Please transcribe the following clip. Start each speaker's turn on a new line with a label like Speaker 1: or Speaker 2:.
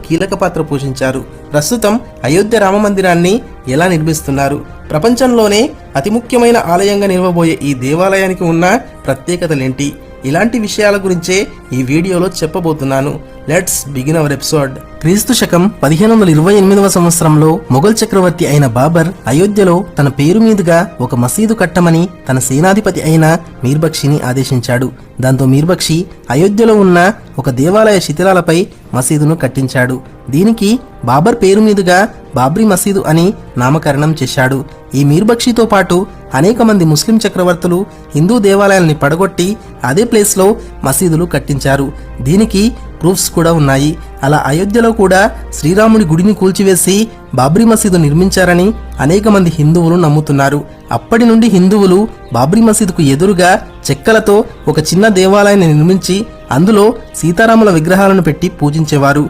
Speaker 1: కీలక పాత్ర పోషించారు. ప్రస్తుతం అయోధ్య రామ మందిరాన్ని ఎలా నిర్మిస్తున్నారు, ప్రపంచంలోనే అతి ముఖ్యమైన ఆలయంగా నిలవబోయే ఈ దేవాలయానికి ఉన్న ప్రత్యేకతలేంటి, ఇలాంటి విషయాల గురించే ఈ వీడియోలో చెప్పబోతున్నాను. Let's begin our episode. క్రీస్తు శకం 1528వ సంవత్సరంలో మొఘల్ చక్రవర్తి అయిన బాబర్ అయోధ్యలో తన పేరు మీదుగా ఒక మసీదు కట్టమని తన సేనాధిపతి అయిన మీర్బక్షిని ఆదేశించాడు. దాంతో మీర్బక్షి అయోధ్యలో ఉన్న ఒక దేవాలయ శిథిలాలపై మసీదును కట్టించాడు. దీనికి బాబర్ పేరు మీదుగా బాబ్రీ మసీదు అని నామకరణం చేశాడు. ఈ మీర్బక్షితో పాటు అనేక మంది ముస్లిం చక్రవర్తులు హిందూ దేవాలయాల్ని పడగొట్టి అదే ప్లేస్లో మసీదులు కట్టించారు. దీనికి ప్రూఫ్స్ కూడా ఉన్నాయి. అలా అయోధ్యలో కూడా శ్రీరాముడి గుడిని కూల్చివేసి బాబ్రీ మసీదు నిర్మించారని అనేక మంది హిందువులు నమ్ముతున్నారు. అప్పటి నుండి హిందువులు బాబ్రీ మసీదుకు ఎదురుగా చెక్కలతో ఒక చిన్న దేవాలయాన్ని నిర్మించి అందులో సీతారాముల విగ్రహాలను పెట్టి పూజించేవారు.